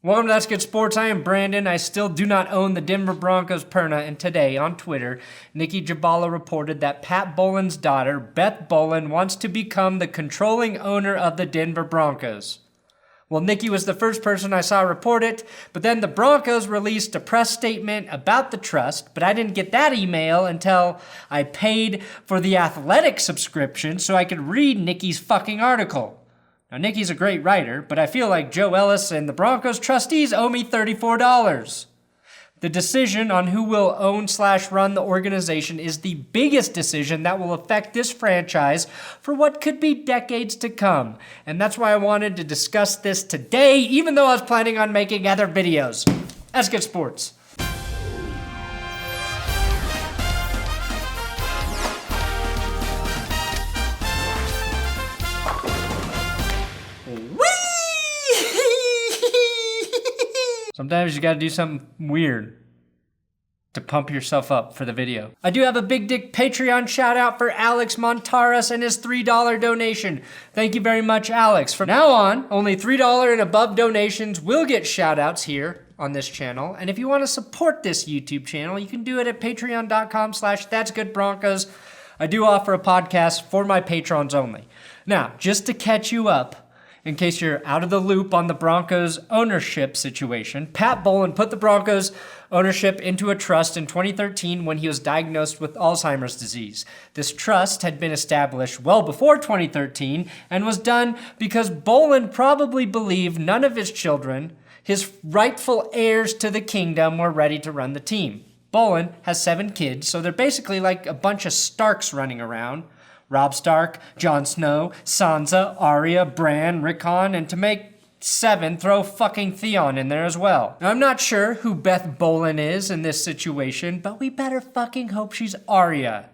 Welcome to That's Good Sports. I am Brandon. I still do not own the Denver Broncos perna, and today on Twitter, Nikki Jabala reported that Pat Bowlen's daughter, Beth Bowlen, wants to become the controlling owner of the Denver Broncos. Well, Nikki was the first person I saw report it, but then the Broncos released a press statement about the trust, but I didn't get that email until I paid for the Athletic subscription so I could read Nikki's fucking article. Now, Nikki's a great writer, but I feel like Joe Ellis and the Broncos trustees owe me $34. The decision on who will own/run the organization is the biggest decision that will affect this franchise for what could be decades to come. And that's why I wanted to discuss this today, even though I was planning on making other videos. That's Good Sports. Sometimes you gotta do something weird to pump yourself up for the video. I do have a big dick Patreon shout out for Alex Montaras and his $3 donation. Thank you very much, Alex. From now on, only $3 and above donations will get shout outs here on this channel. And if you want to support this YouTube channel, you can do it at patreon.com/that'sgoodbroncos. I do offer a podcast for my patrons only. Now, just to catch you up, in case you're out of the loop on the Broncos ownership situation, Pat Bowlen put the Broncos ownership into a trust in 2013 when he was diagnosed with Alzheimer's disease. This trust had been established well before 2013 and was done because Bowlen probably believed none of his children, his rightful heirs to the kingdom, were ready to run the team. Bowlen has 7 kids, so they're basically like a bunch of Starks running around. Robb Stark, Jon Snow, Sansa, Arya, Bran, Rickon, and to make 7, throw fucking Theon in there as well. Now, I'm not sure who Beth Bowlen is in this situation, but we better fucking hope she's Arya.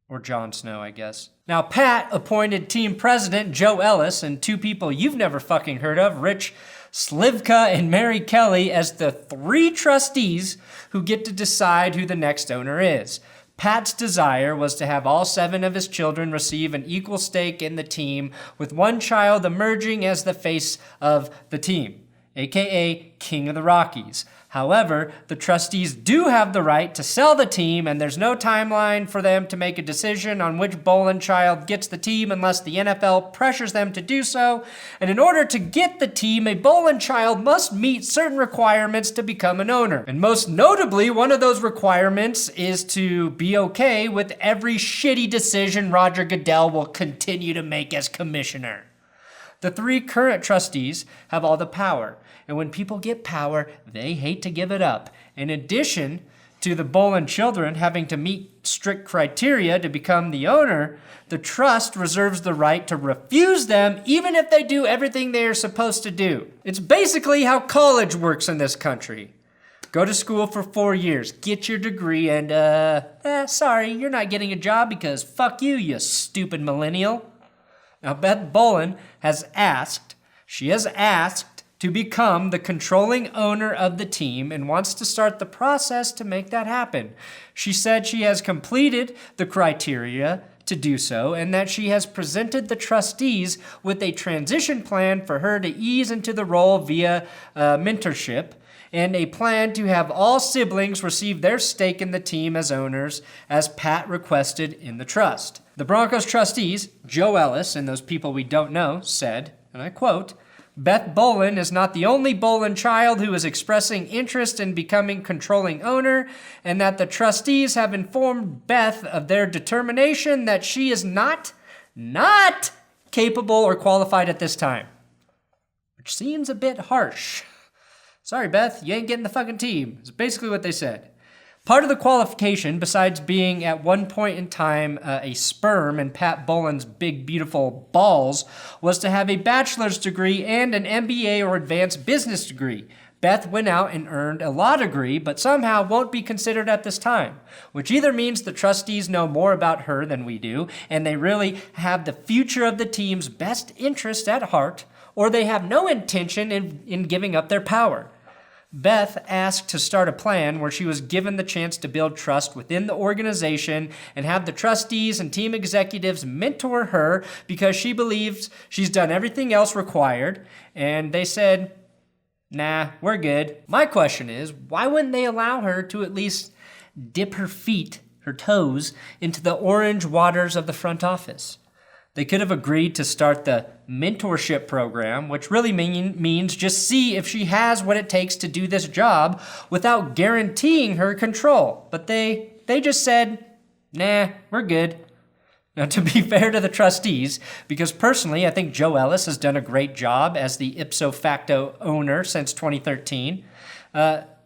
Or Jon Snow, I guess. Now, Pat appointed team president Joe Ellis and 2 people you've never fucking heard of, Rich Slivka and Mary Kelly, as the 3 trustees who get to decide who the next owner is. Pat's desire was to have all 7 of his children receive an equal stake in the team, with one child emerging as the face of the team, aka King of the Rockies. However, the trustees do have the right to sell the team, and there's no timeline for them to make a decision on which Bowlen child gets the team unless the NFL pressures them to do so. And in order to get the team, a Bowlen child must meet certain requirements to become an owner. And most notably, one of those requirements is to be okay with every shitty decision Roger Goodell will continue to make as commissioner. The 3 current trustees have all the power, and when people get power, they hate to give it up. In addition to the Bowlen children having to meet strict criteria to become the owner, the trust reserves the right to refuse them even if they do everything they are supposed to do. It's basically how college works in this country. Go to school for 4 years, get your degree, and sorry, you're not getting a job because fuck you, you stupid millennial. Now, Beth Bowlen has asked to become the controlling owner of the team and wants to start the process to make that happen. She said she has completed the criteria to do so and that she has presented the trustees with a transition plan for her to ease into the role via mentorship, and a plan to have all siblings receive their stake in the team as owners, as Pat requested in the trust. The Broncos trustees, Joe Ellis and those people we don't know, said, and I quote, "Beth Bowlen is not the only Bowlen child who is expressing interest in becoming controlling owner, and that the trustees have informed Beth of their determination that she is not capable or qualified at this time." Which seems a bit harsh. Sorry, Beth, you ain't getting the fucking team. It's basically what they said. Part of the qualification, besides being at one point in time a sperm in Pat Bowlen's big, beautiful balls, was to have a bachelor's degree and an MBA or advanced business degree. Beth went out and earned a law degree, but somehow won't be considered at this time, which either means the trustees know more about her than we do, and they really have the future of the team's best interest at heart, or they have no intention in giving up their power. Beth asked to start a plan where she was given the chance to build trust within the organization and have the trustees and team executives mentor her because she believes she's done everything else required. And they said, nah, we're good. My question is, why wouldn't they allow her to at least dip her toes, into the orange waters of the front office? They could have agreed to start the mentorship program, which really means just see if she has what it takes to do this job without guaranteeing her control. But they just said, nah, we're good. Now, to be fair to the trustees, because personally I think Joe Ellis has done a great job as the ipso facto owner since 2013,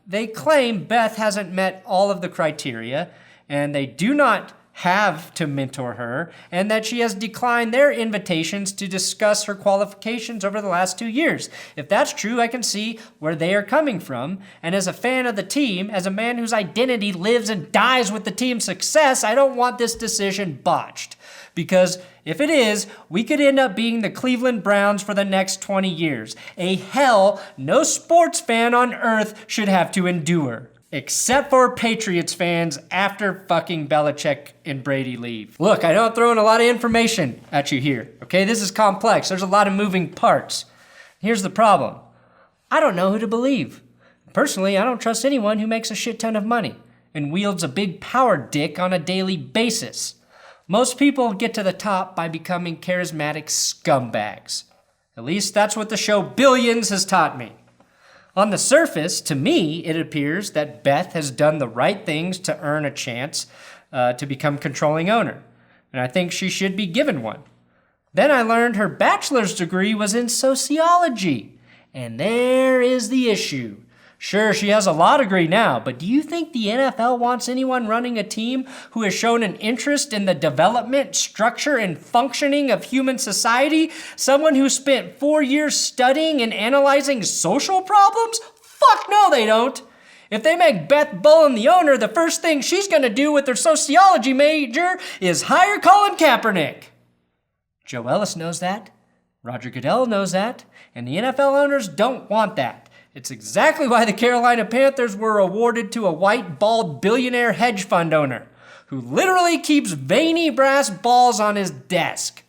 they claim Beth hasn't met all of the criteria, and they do not have to mentor her, and that she has declined their invitations to discuss her qualifications over the last 2 years. If that's true, I can see where they are coming from, and as a fan of the team, as a man whose identity lives and dies with the team's success, I don't want this decision botched. Because if it is, we could end up being the Cleveland Browns for the next 20 years. A hell no sports fan on earth should have to endure. Except for Patriots fans after fucking Belichick and Brady leave. Look, I know I'm throwing a lot of information at you here, okay? This is complex. There's a lot of moving parts. Here's the problem. I don't know who to believe. Personally, I don't trust anyone who makes a shit ton of money and wields a big power dick on a daily basis. Most people get to the top by becoming charismatic scumbags. At least that's what the show Billions has taught me. On the surface, to me, it appears that Beth has done the right things to earn a chance to become controlling owner, and I think she should be given one. Then I learned her bachelor's degree was in sociology, and there is the issue. Sure, she has a law degree now, but do you think the NFL wants anyone running a team who has shown an interest in the development, structure, and functioning of human society? Someone who spent 4 years studying and analyzing social problems? Fuck no, they don't. If they make Beth Bowlen the owner, the first thing she's gonna do with her sociology major is hire Colin Kaepernick. Joe Ellis knows that, Roger Goodell knows that, and the NFL owners don't want that. It's exactly why the Carolina Panthers were awarded to a white, bald billionaire hedge fund owner who literally keeps veiny brass balls on his desk.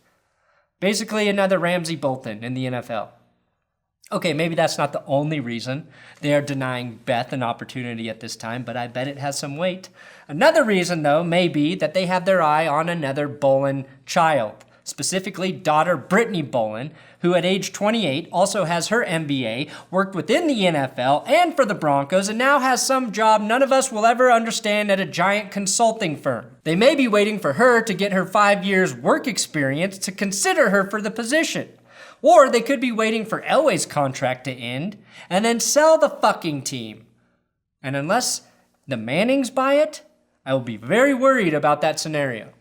Basically another Ramsey Bolton in the NFL. Okay, maybe that's not the only reason they are denying Beth an opportunity at this time, but I bet it has some weight. Another reason, though, may be that they have their eye on another Bowlen child. Specifically, daughter Brittany Bowlen, who at age 28 also has her MBA, worked within the NFL and for the Broncos, and now has some job none of us will ever understand at a giant consulting firm. They may be waiting for her to get her 5 years work experience to consider her for the position. Or they could be waiting for Elway's contract to end and then sell the fucking team. And unless the Mannings buy it, I will be very worried about that scenario.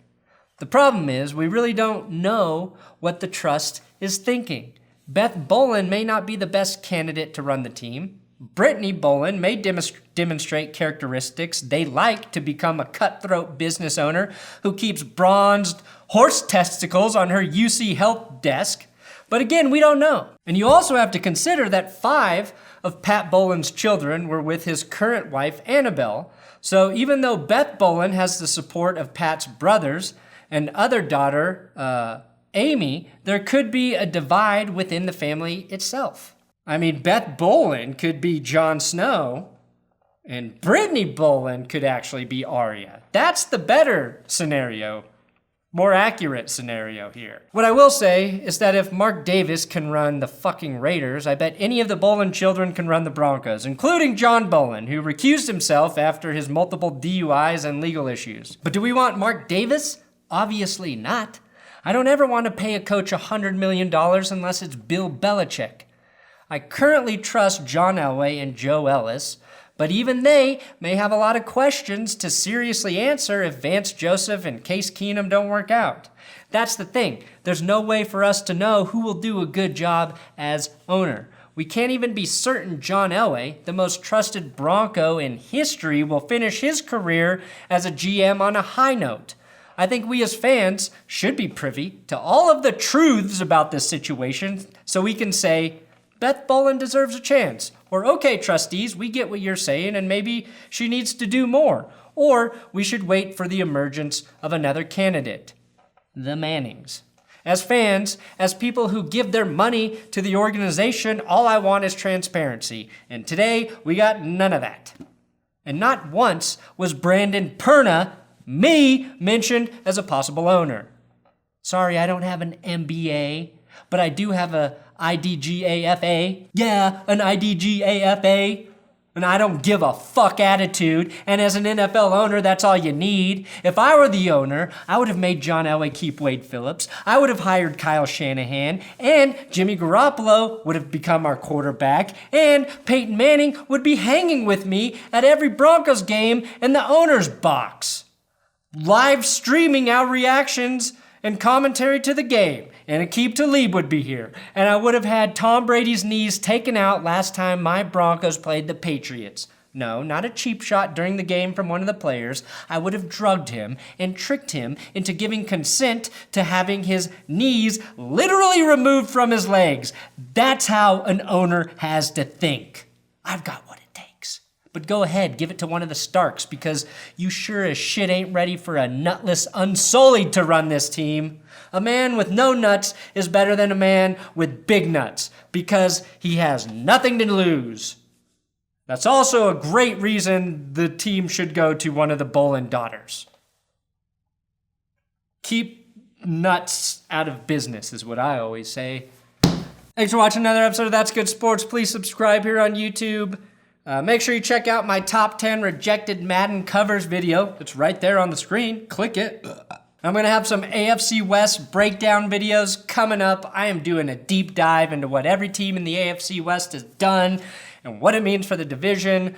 The problem is, we really don't know what the trust is thinking. Beth Bowlen may not be the best candidate to run the team. Brittany Bowlen may demonstrate characteristics they like to become a cutthroat business owner who keeps bronzed horse testicles on her UC Health desk. But again, we don't know. And you also have to consider that 5 of Pat Bowlen's children were with his current wife, Annabelle. So even though Beth Bowlen has the support of Pat's brothers and other daughter, Amy, there could be a divide within the family itself. I mean, Beth Bowlen could be Jon Snow, and Brittany Bowlen could actually be Arya. That's the better scenario, more accurate scenario here. What I will say is that if Mark Davis can run the fucking Raiders, I bet any of the Bowlen children can run the Broncos, including John Bowlen, who recused himself after his multiple DUIs and legal issues. But do we want Mark Davis? Obviously not. I don't ever want to pay a coach $100 million unless it's Bill Belichick. I currently trust John Elway and Joe Ellis, but even they may have a lot of questions to seriously answer if Vance Joseph and Case Keenum don't work out. That's the thing. There's no way for us to know who will do a good job as owner. We can't even be certain John Elway, the most trusted Bronco in history, will finish his career as a GM on a high note. I think we as fans should be privy to all of the truths about this situation so we can say, Beth Bowlen deserves a chance. Or, okay, trustees, we get what you're saying, and maybe she needs to do more. Or we should wait for the emergence of another candidate. The Mannings. As fans, as people who give their money to the organization, all I want is transparency. And today, we got none of that. And not once was Brandon Perna, me, mentioned as a possible owner. Sorry, I don't have an MBA, but I do have a IDGAFA. Yeah, an IDGAFA. And I don't give a fuck attitude. And as an NFL owner, that's all you need. If I were the owner, I would have made John Elway keep Wade Phillips. I would have hired Kyle Shanahan. And Jimmy Garoppolo would have become our quarterback. And Peyton Manning would be hanging with me at every Broncos game in the owner's box, live streaming our reactions and commentary to the game. And Aqib Talib would be here. And I would have had Tom Brady's knees taken out last time my Broncos played the Patriots. No, not a cheap shot during the game from one of the players. I would have drugged him and tricked him into giving consent to having his knees literally removed from his legs. That's how an owner has to think. I've got what it takes. But go ahead, give it to one of the Starks, because you sure as shit ain't ready for a nutless unsullied to run this team. A man with no nuts is better than a man with big nuts, because he has nothing to lose. That's also a great reason the team should go to one of the Bowlen daughters. Keep nuts out of business is what I always say. Thanks for watching another episode of That's Good Sports. Please subscribe here on YouTube. Make sure you check out my top 10 rejected Madden covers video. It's right there on the screen. Click it. I'm going to have some AFC West breakdown videos coming up. I am doing a deep dive into what every team in the AFC West has done and what it means for the division.